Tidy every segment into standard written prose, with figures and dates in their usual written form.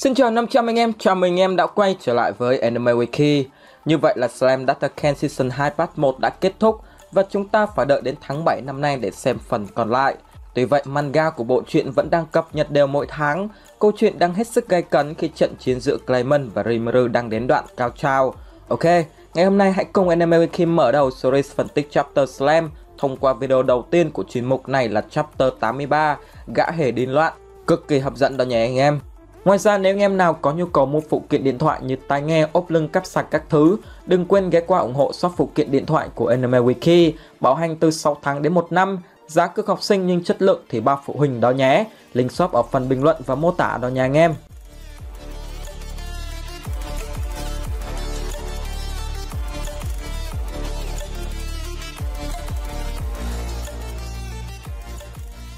Xin chào 500 anh em, chào mừng anh em đã quay trở lại với Anime Wiki. Như vậy là Slam Data Ken Season 2 Part 1 đã kết thúc và chúng ta phải đợi đến tháng 7 năm nay để xem phần còn lại. Tuy vậy, manga của bộ truyện vẫn đang cập nhật đều mỗi tháng. Câu chuyện đang hết sức gay cấn khi trận chiến giữa Clayman và Rimuru đang đến đoạn cao trào. Ok, ngày hôm nay hãy cùng Anime Wiki mở đầu series phân tích Chapter Slam thông qua video đầu tiên của chuyên mục này là Chapter 83, Gã hề điên loạn. Cực kỳ hấp dẫn đó nhé anh em. Ngoài ra, nếu anh em nào có nhu cầu mua phụ kiện điện thoại như tai nghe, ốp lưng, cáp sạc các thứ, đừng quên ghé qua ủng hộ shop phụ kiện điện thoại của Anime Wiki, bảo hành từ 6 tháng đến 1 năm, giá cước học sinh nhưng chất lượng thì bao phụ huynh đó nhé. Link shop ở phần bình luận và mô tả đó nha anh em.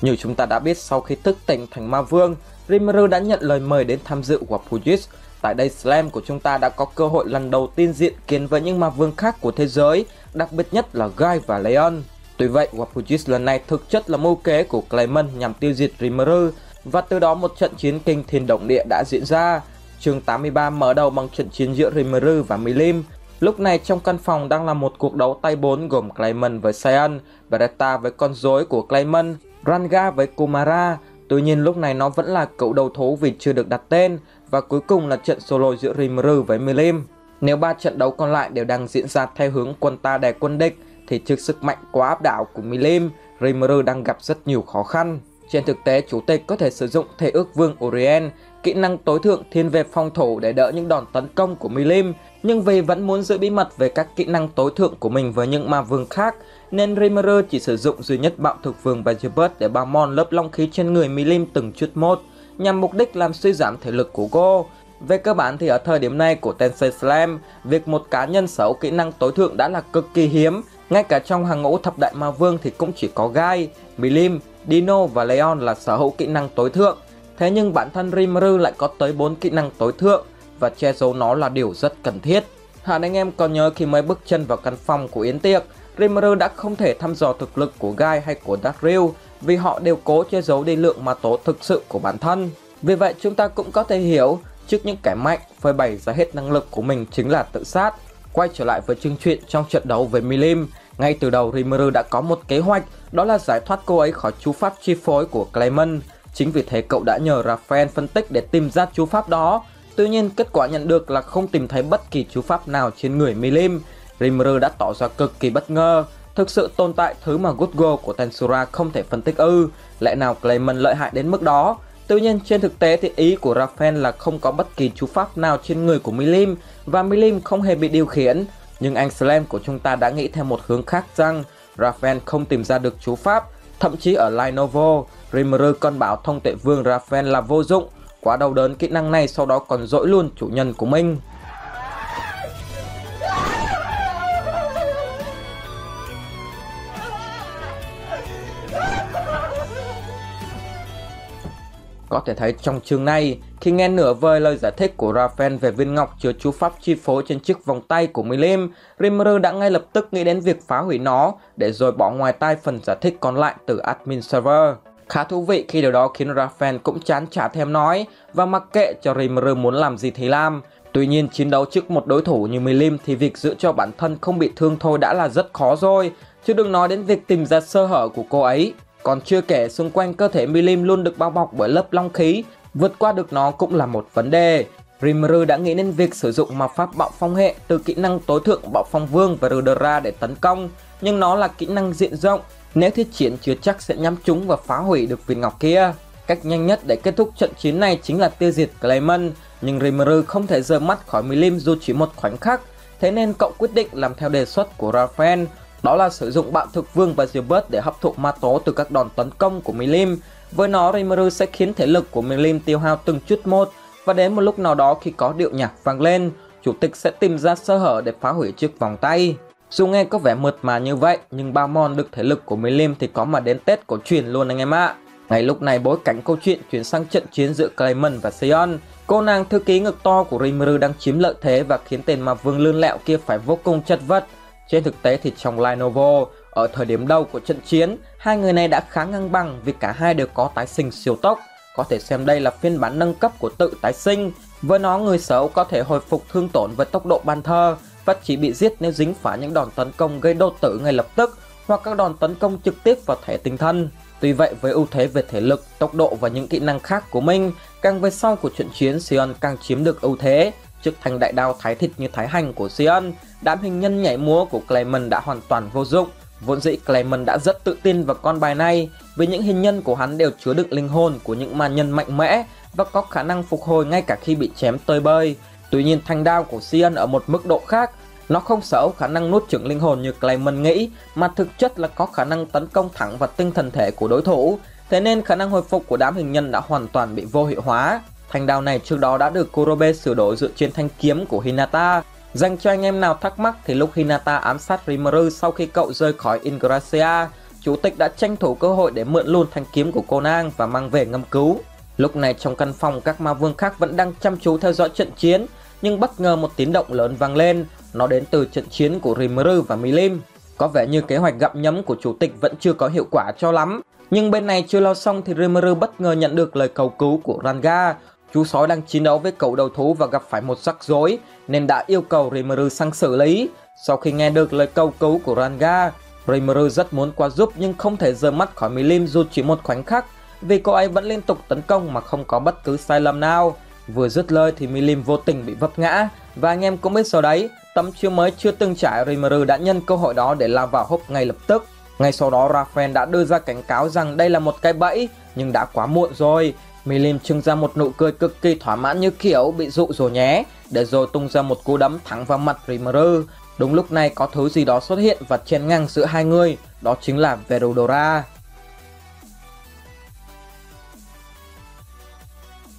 Như chúng ta đã biết, sau khi thức tỉnh thành ma vương, Rimuru đã nhận lời mời đến tham dự Wapujis. Tại đây, Slam của chúng ta đã có cơ hội lần đầu tiên diện kiến với những ma vương khác của thế giới, đặc biệt nhất là Guy và Leon. Tuy vậy, Wapujis lần này thực chất là mưu kế của Clayman nhằm tiêu diệt Rimuru, và từ đó một trận chiến kinh thiên động địa đã diễn ra. Chương 83 mở đầu bằng trận chiến giữa Rimuru và Milim. Lúc này trong căn phòng đang là một cuộc đấu tay 4 gồm Clayman với Saiyan, Beretta với con rối của Clayman, Ranga với Kumara. Tuy nhiên lúc này nó vẫn là cậu đầu thú vì chưa được đặt tên, và cuối cùng là trận solo giữa Rimuru với Milim. Nếu 3 trận đấu còn lại đều đang diễn ra theo hướng quân ta đè quân địch, thì trước sức mạnh quá áp đảo của Milim, Rimuru đang gặp rất nhiều khó khăn. Trên thực tế, chủ tịch có thể sử dụng Thể ước vương Orien, kỹ năng tối thượng thiên về phòng thủ để đỡ những đòn tấn công của Milim, nhưng vì vẫn muốn giữ bí mật về các kỹ năng tối thượng của mình với những ma vương khác, nên Rimuru chỉ sử dụng duy nhất bạo thực vương Vegapult để bao mòn lớp long khí trên người Milim từng chút một, nhằm mục đích làm suy giảm thể lực của cô. Về cơ bản thì ở thời điểm này của Tensei Slam, việc một cá nhân sở hữu kỹ năng tối thượng đã là cực kỳ hiếm. Ngay cả trong hàng ngũ thập đại ma vương thì cũng chỉ có Guy, Milim, Dino và Leon là sở hữu kỹ năng tối thượng. Thế nhưng bản thân Rimuru lại có tới 4 kỹ năng tối thượng, và che giấu nó là điều rất cần thiết. Hẳn anh em còn nhớ khi mới bước chân vào căn phòng của yến tiệc, Rimuru đã không thể thăm dò thực lực của Guy hay của Darius vì họ đều cố che giấu đi lượng ma tố thực sự của bản thân. Vì vậy chúng ta cũng có thể hiểu, trước những kẻ mạnh, phơi bày ra hết năng lực của mình chính là tự sát. Quay trở lại với chương truyện trong trận đấu với Milim, ngay từ đầu Rimuru đã có một kế hoạch, đó là giải thoát cô ấy khỏi chú pháp chi phối của Clayman. Chính vì thế cậu đã nhờ Raphael phân tích để tìm ra chú pháp đó. Tuy nhiên kết quả nhận được là không tìm thấy bất kỳ chú pháp nào trên người Milim. Rimuru đã tỏ ra cực kỳ bất ngờ. Thực sự tồn tại thứ mà Gutgo của Tensura không thể phân tích ư? Lẽ nào Clayman lợi hại đến mức đó? Tuy nhiên trên thực tế thì ý của Raphael là không có bất kỳ chú pháp nào trên người của Milim, và Milim không hề bị điều khiển. Nhưng anh Slam của chúng ta đã nghĩ theo một hướng khác rằng Raphael không tìm ra được chú pháp. Thậm chí ở Linovo, Rimuru còn bảo thông tuệ vương Raphael là vô dụng. Quá đau đớn kỹ năng này sau đó còn dỗi luôn chủ nhân của mình. Có thể thấy trong chương này, khi nghe nửa vời lời giải thích của Raphael về viên ngọc chứa chú pháp chi phối trên chiếc vòng tay của Milim, Rimuru đã ngay lập tức nghĩ đến việc phá hủy nó để rồi bỏ ngoài tai phần giải thích còn lại từ admin server. Khá thú vị khi điều đó khiến Raphael cũng chán chả thèm nói và mặc kệ cho Rimuru muốn làm gì thì làm. Tuy nhiên chiến đấu trước một đối thủ như Milim thì việc giữ cho bản thân không bị thương thôi đã là rất khó rồi, chứ đừng nói đến việc tìm ra sơ hở của cô ấy. Còn chưa kể xung quanh cơ thể Milim luôn được bao bọc bởi lớp long khí, vượt qua được nó cũng là một vấn đề. Rimuru đã nghĩ đến việc sử dụng ma pháp bạo phong hệ từ kỹ năng tối thượng bạo phong vương và Rudera để tấn công, nhưng nó là kỹ năng diện rộng, nếu thiết chiến chưa chắc sẽ nhắm trúng và phá hủy được viên ngọc kia. Cách nhanh nhất để kết thúc trận chiến này chính là tiêu diệt Clayman, nhưng Rimuru không thể rời mắt khỏi Milim dù chỉ một khoảnh khắc, thế nên cậu quyết định làm theo đề xuất của Raphael. Đó là sử dụng bạo thực vương và Gilbert để hấp thụ ma tố từ các đòn tấn công của Milim. Với nó, Rimuru sẽ khiến thể lực của Milim tiêu hao từng chút một, và đến một lúc nào đó khi có điệu nhạc vang lên, chủ tịch sẽ tìm ra sơ hở để phá hủy chiếc vòng tay. Dù nghe có vẻ mượt mà như vậy, nhưng bao mòn được thể lực của Milim thì có mà đến Tết cổ truyền luôn anh em ạ. Ngay lúc này bối cảnh câu chuyện chuyển sang trận chiến giữa Clayman và Sion. Cô nàng thư ký ngực to của Rimuru đang chiếm lợi thế và khiến tên ma vương lươn lẹo kia phải vô cùng chật vật. Trên thực tế thì trong Linovo, ở thời điểm đầu của trận chiến, hai người này đã khá ngang bằng vì cả hai đều có tái sinh siêu tốc. có thể xem đây là phiên bản nâng cấp của tự tái sinh. Với nó, người sở Hữu có thể hồi phục thương tổn với tốc độ ban thơ và chỉ bị giết nếu dính phải những đòn tấn công gây đô tử ngay lập tức hoặc các đòn tấn công trực tiếp vào thể tinh thần. Tuy vậy, với ưu thế về thể lực, tốc độ và những kỹ năng khác của mình, càng về sau của trận chiến, Sion càng chiếm được ưu thế. Trước thanh đại đao thái thịt như thái hành của Sion, đám hình nhân nhảy múa của Clement đã hoàn toàn vô dụng. Vốn dĩ Clement đã rất tự tin vào con bài này vì những hình nhân của hắn đều chứa đựng linh hồn của những ma nhân mạnh mẽ và có khả năng phục hồi ngay cả khi bị chém tơi bời. Tuy nhiên, thanh đao của Sion ở một mức độ khác, nó không sở hữu khả năng nuốt chửng linh hồn như Clement nghĩ, mà thực chất là có khả năng tấn công thẳng vào tinh thần thể của đối thủ. Thế nên khả năng hồi phục của đám hình nhân đã hoàn toàn bị vô hiệu hóa. Thanh đao này trước đó đã được Kurobe sửa đổi dựa trên thanh kiếm của Hinata. Dành cho anh em nào thắc mắc thì lúc Hinata ám sát Rimuru sau khi cậu rời khỏi Ingracia, chủ tịch đã tranh thủ cơ hội để mượn luôn thanh kiếm của cô nàng và mang về ngâm cứu. Lúc này trong căn phòng, các ma vương khác vẫn đang chăm chú theo dõi trận chiến, nhưng bất ngờ một tiếng động lớn vang lên. Nó đến từ trận chiến của Rimuru và Milim. Có vẻ như kế hoạch gặm nhấm của chủ tịch vẫn chưa có hiệu quả cho lắm. Nhưng bên này chưa lo xong thì Rimuru bất ngờ nhận được lời cầu cứu của Ranga. Chú sói đang chiến đấu với cậu đầu thú và gặp phải một rắc rối nên đã yêu cầu Rimuru sang xử lý. Sau khi nghe được lời cầu cứu của Ranga, Rimuru rất muốn qua giúp nhưng không thể rời mắt khỏi Milim dù chỉ một khoảnh khắc, vì cô ấy vẫn liên tục tấn công mà không có bất cứ sai lầm nào. Vừa dứt lời thì Milim vô tình bị vấp ngã, và anh em cũng biết sau đấy, tấm chiêu mới chưa từng trải Rimuru đã nhân cơ hội đó để lao vào húc ngay lập tức. Ngay sau đó Raphael đã đưa ra cảnh cáo rằng đây là một cái bẫy, nhưng đã quá muộn rồi. Milim trưng ra một nụ cười cực kỳ thỏa mãn như kiểu bị dụ rồi nhé, để rồi tung ra một cú đấm thẳng vào mặt Rimuru. Đúng lúc này có thứ gì đó xuất hiện và chen ngang giữa hai người, đó chính là Verudora.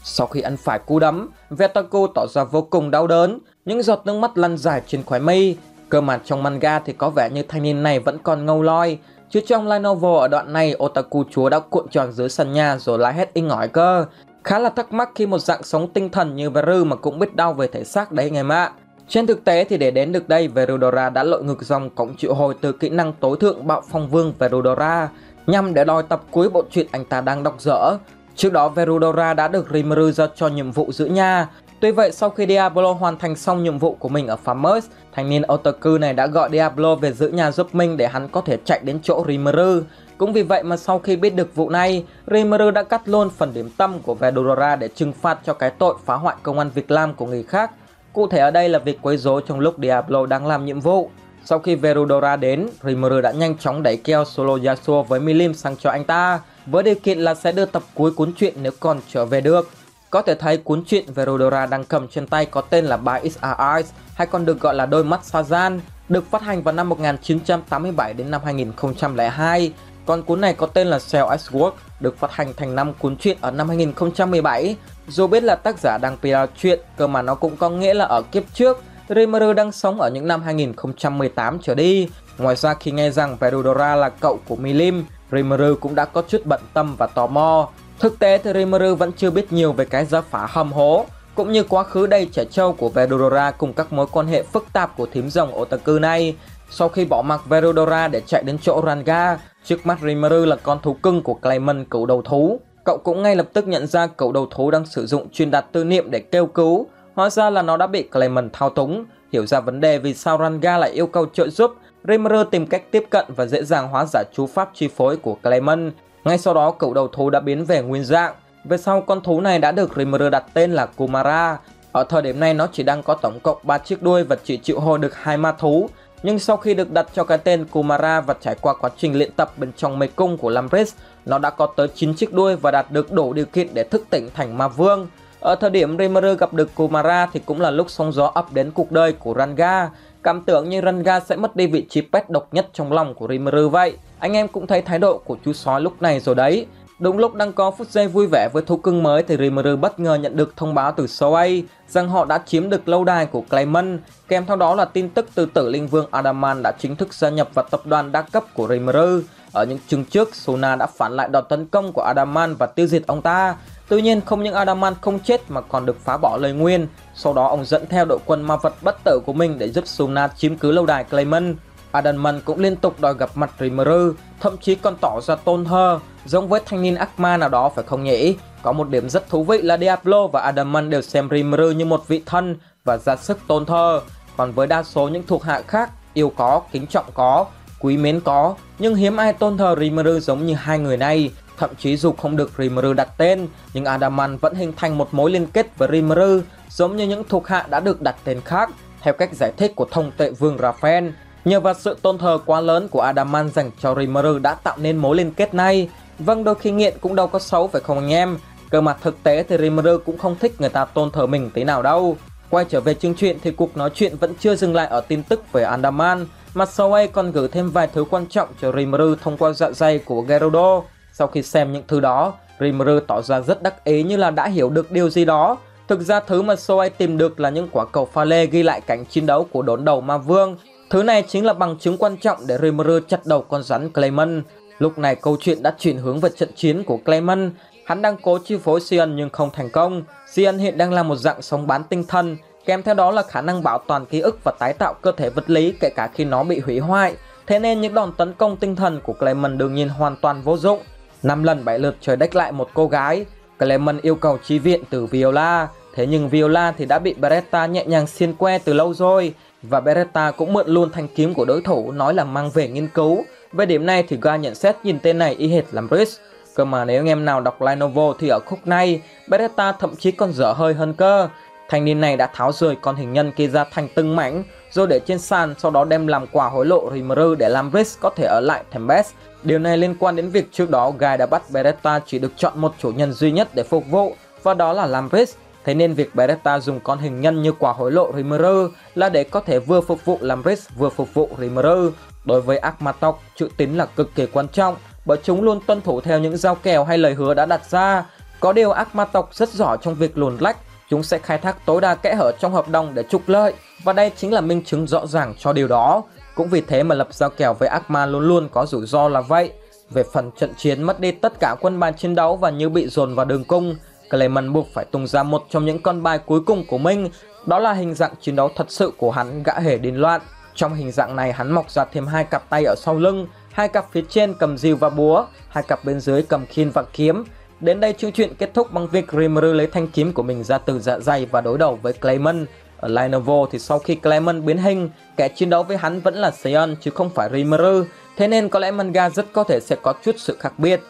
Sau khi ăn phải cú đấm, Vetaku tỏ ra vô cùng đau đớn, những giọt nước mắt lăn dài trên khóe mi. Cơ mà trong manga thì có vẻ như thanh niên này vẫn còn ngâu loi, chứ trong light novel ở đoạn này otaku chúa đã cuộn tròn dưới sàn nhà rồi la hét inh ỏi cơ. Khá là thắc mắc khi một dạng sống tinh thần như Veru mà cũng biết đau về thể xác đấy anh em ạ. Trên thực tế thì để đến được đây, Verudora đã lội ngược dòng cổng triệu hồi từ kỹ năng tối thượng Bạo Phong Vương Verudora nhằm để đòi tập cuối bộ truyện anh ta đang đọc dở. Trước đó Verudora đã được Rimuru giao cho nhiệm vụ giữ nhà. Tuy vậy sau khi Diablo hoàn thành xong nhiệm vụ của mình ở Farmers, thanh niên otaku này đã gọi Diablo về giữ nhà giúp mình để hắn có thể chạy đến chỗ Rimuru. Cũng vì vậy mà sau khi biết được vụ này, Rimuru đã cắt luôn phần điểm tâm của Verudora để trừng phạt cho cái tội phá hoại công ăn việc làm của người khác. Cụ thể ở đây là việc quấy rối trong lúc Diablo đang làm nhiệm vụ. Sau khi Verudora đến, Rimuru đã nhanh chóng đẩy keo Solo Yasuo với Milim sang cho anh ta, với điều kiện là sẽ đưa tập cuối cuốn truyện nếu còn trở về được. Có thể thấy cuốn truyện Verudora đang cầm trên tay có tên là By Its Eyes, hay còn được gọi là Đôi mắt Sazan, được phát hành vào năm 1987 đến năm 2002. Còn cuốn này có tên là Cell Sword, được phát hành thành 5 cuốn truyện ở năm 2017. Dù biết là tác giả đang PR truyện, cơ mà nó cũng có nghĩa là ở kiếp trước, Rimuru đang sống ở những năm 2018 trở đi. Ngoài ra khi nghe rằng Verudora là cậu của Milim, Rimuru cũng đã có chút bận tâm và tò mò. Thực tế thì Rimuru vẫn chưa biết nhiều về cái gia phả hầm hố, cũng như quá khứ đầy trẻ trâu của Verudora cùng các mối quan hệ phức tạp của thím rồng otaku này. Sau khi bỏ mặc Verudora để chạy đến chỗ Ranga, trước mắt Rimuru là con thú cưng của Clement, cựu đầu thú. Cậu cũng ngay lập tức nhận ra cậu đầu thú đang sử dụng truyền đạt tư niệm để kêu cứu. Hóa ra là nó đã bị Clement thao túng. Hiểu ra vấn đề vì sao Ranga lại yêu cầu trợ giúp, Rimuru tìm cách tiếp cận và dễ dàng hóa giải chú pháp chi phối của Clement. Ngay sau đó cậu đầu thú đã biến về nguyên dạng. Về sau con thú này đã được Rimuru đặt tên là Kumara. Ở thời điểm này nó chỉ đang có tổng cộng 3 chiếc đuôi và chỉ triệu hồi được 2 ma thú. Nhưng sau khi được đặt cho cái tên Kumara và trải qua quá trình luyện tập bên trong mê cung của Lampris, nó đã có tới 9 chiếc đuôi và đạt được đủ điều kiện để thức tỉnh thành ma vương. Ở thời điểm Rimuru gặp được Kumara thì cũng là lúc sóng gió ập đến cuộc đời của Ranga. Cảm tưởng như Ranga sẽ mất đi vị trí pet độc nhất trong lòng của Rimuru vậy. Anh em cũng thấy thái độ của chú sói lúc này rồi đấy. Đúng lúc đang có phút giây vui vẻ với thú cưng mới thì Rimuru bất ngờ nhận được thông báo từ Soei rằng họ đã chiếm được lâu đài của Clement. Kèm theo đó là tin tức từ tử linh vương Adaman đã chính thức gia nhập vào tập đoàn đa cấp của Rimuru. Ở những chương trước, Suna đã phản lại đòn tấn công của Adaman và tiêu diệt ông ta. Tuy nhiên không những Adaman không chết mà còn được phá bỏ lời nguyền. Sau đó ông dẫn theo đội quân ma vật bất tử của mình để giúp Suna chiếm cứ lâu đài Clement. Adaman cũng liên tục đòi gặp mặt Rimuru, thậm chí còn tỏ ra tôn thờ, giống với thanh niên ác ma nào đó phải không nhỉ? Có một điểm rất thú vị là Diablo và Adamant đều xem Rimuru như một vị thân và ra sức tôn thờ. Còn với đa số những thuộc hạ khác, yêu có, kính trọng có, quý mến có, nhưng hiếm ai tôn thờ Rimuru giống như hai người này. Thậm chí dù không được Rimuru đặt tên, nhưng Adamant vẫn hình thành một mối liên kết với Rimuru giống như những thuộc hạ đã được đặt tên khác, theo cách giải thích của thông tệ vương Raphael. Nhờ vào sự tôn thờ quá lớn của Adamant dành cho Rimuru đã tạo nên mối liên kết này. Vâng, đôi khi nghiện cũng đâu có xấu phải không anh em? Cơ mà thực tế thì Rimuru cũng không thích người ta tôn thờ mình tí nào đâu. Quay trở về chương truyện thì cuộc nói chuyện vẫn chưa dừng lại ở tin tức về Adamant, mà Soei còn gửi thêm vài thứ quan trọng cho Rimuru thông qua dạ dày của Gerudo. Sau khi xem những thứ đó, Rimuru tỏ ra rất đắc ý như là đã hiểu được điều gì đó. Thực ra thứ mà Soei tìm được là những quả cầu pha lê ghi lại cảnh chiến đấu của đốn đầu ma vương. Thứ này chính là bằng chứng quan trọng để Rimuru chặt đầu con rắn Clayman. Lúc này câu chuyện đã chuyển hướng về trận chiến của Clayman. Hắn đang cố chi phối Sion nhưng không thành công. Sion hiện đang là một dạng sống bán tinh thần, kèm theo đó là khả năng bảo toàn ký ức và tái tạo cơ thể vật lý kể cả khi nó bị hủy hoại. Thế nên những đòn tấn công tinh thần của Clayman đương nhiên hoàn toàn vô dụng. 5 lần 7 lượt trời đách lại một cô gái, Clayman yêu cầu chi viện từ Viola. Thế nhưng Viola thì đã bị Beretta nhẹ nhàng xiên que từ lâu rồi. Và Beretta cũng mượn luôn thanh kiếm của đối thủ, nói là mang về nghiên cứu. Về điểm này thì Guy nhận xét nhìn tên này y hệt làm Riz. Cơ mà nếu anh em nào đọc light novel thì ở khúc này, Beretta thậm chí còn dở hơi hơn cơ. Thanh niên này đã tháo rời con hình nhân kia ra thành từng mảnh, rồi để trên sàn, sau đó đem làm quà hối lộ Rimuru để làm Riz có thể ở lại Thembes. Điều này liên quan đến việc trước đó Guy đã bắt Beretta chỉ được chọn một chủ nhân duy nhất để phục vụ, và đó là Lamris. Thế nên việc Beretta dùng con hình nhân như quà hối lộ Rimuru là để có thể vừa phục vụ Lamris vừa phục vụ Rimuru. Đối với ác ma tộc, chữ tín là cực kỳ quan trọng, bởi chúng luôn tuân thủ theo những giao kèo hay lời hứa đã đặt ra. Có điều ác ma tộc rất giỏi trong việc luồn lách, chúng sẽ khai thác tối đa kẽ hở trong hợp đồng để trục lợi, và đây chính là minh chứng rõ ràng cho điều đó. Cũng vì thế mà lập giao kèo với ác ma luôn luôn có rủi ro là vậy. Về phần trận chiến, mất đi tất cả quân bài chiến đấu và như bị dồn vào đường cung, Clayman buộc phải tung ra một trong những con bài cuối cùng của mình, đó là hình dạng chiến đấu thật sự của hắn, gã hề điên loạn. Trong hình dạng này hắn mọc ra thêm hai cặp tay ở sau lưng, hai cặp phía trên cầm rìu và búa, hai cặp bên dưới cầm khiên và kiếm. Đến đây chương truyện kết thúc bằng việc Rimuru lấy thanh kiếm của mình ra từ dạ dày và đối đầu với Clayman. Ở light novel thì sau khi Clayman biến hình, kẻ chiến đấu với hắn vẫn là Sion chứ không phải Rimuru, thế nên có lẽ manga rất có thể sẽ có chút sự khác biệt.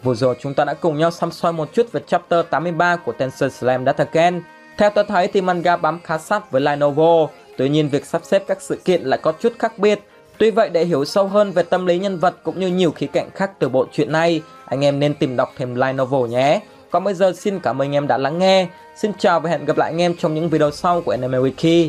Vừa rồi chúng ta đã cùng nhau săm soi một chút về chapter 83 của Tensei Slam Dataken. Theo tôi thấy thì manga bám khá sát với light novel, tuy nhiên việc sắp xếp các sự kiện lại có chút khác biệt. Tuy vậy, để hiểu sâu hơn về tâm lý nhân vật cũng như nhiều khía cạnh khác từ bộ truyện này, anh em nên tìm đọc thêm light novel nhé. Còn bây giờ xin cảm ơn anh em đã lắng nghe. Xin chào và hẹn gặp lại anh em trong những video sau của Anime Wiki.